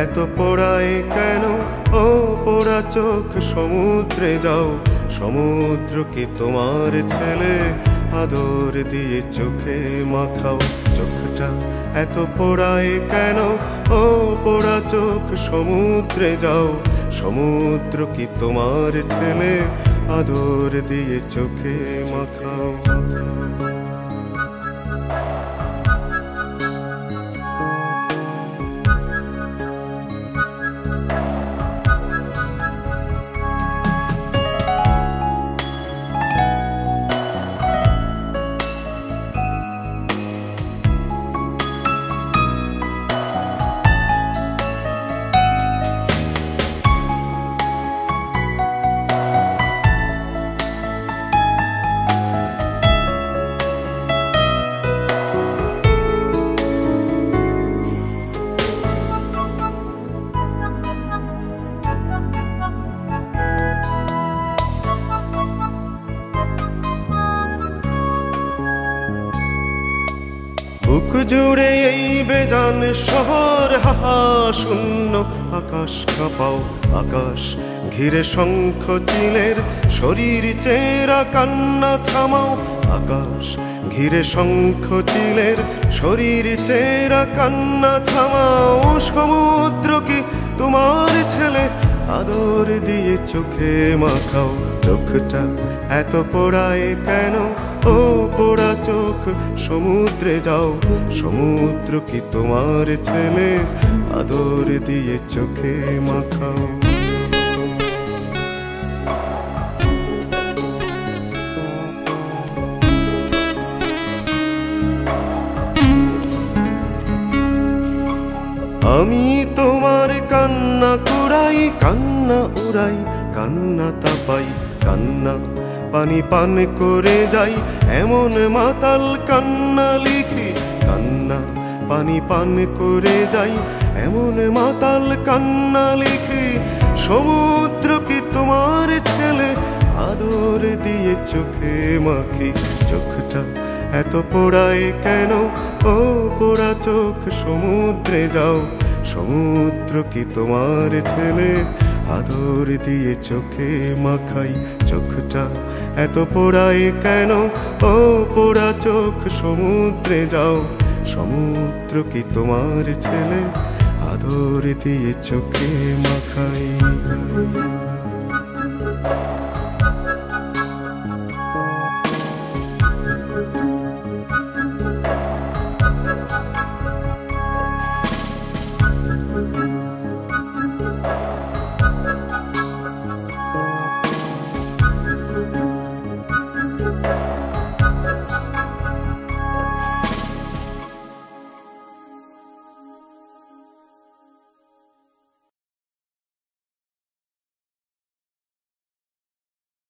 এত পোড়ায় কেন ও পোড়া চোখ সমুদ্রে যাও সমুদ্র কি তোমার ছেলে আদর দিয়ে চোখে মাখাও চোখটা এত পোড়ায় কেন ও পোড়া চোখ সমুদ্রে যাও সমুদ্র কি তোমার ছেলে আদর দিয়ে চোখে মাখাও বুক জুড়ে এই বেজান শহর হাহা শূন্য আকাশ কাঁপাও আকাশ ঘিরে শঙ্খ চিলের শরীর চেরা কান্না থামাও আকাশ ঘিরে শঙ্খ চিলের শরীর চেরা কান্না থামাও সমুদ্র কি তোমার ছেলে আদর দিয়ে চোখে মাখাও চোখটা এত পোড়ায় কেন ও পোড়া চোখ সমুদ্রে যাও সমুদ্র কি তোমার ছেলে আদর দিয়ে চোখে মাখাও আমি তোমার কান্না কুড়াই কান্না উড়াই কান্না তাপাই কান্না পানি পান করে যাই এমন মাতাল কান্না লিখি কান্না পানি পান করে যাই এমন মাতাল কান্না লিখি সমুদ্র কি তোমার ছেলে আদর দিয়ে চোখে মাখি চোখটা এত পোড়ায় কেন ও পোড়া চোখ সমুদ্রে যাও সমুদ্র কি তোমার ছেলে আদর দিয়ে চোখে মাখাই চোখটা এত পোড়ায় কেন ও পোড়া চোখ সমুদ্রে যাও সমুদ্র কি তোমার ছেলে আদর দিয়ে চোখে মাখাই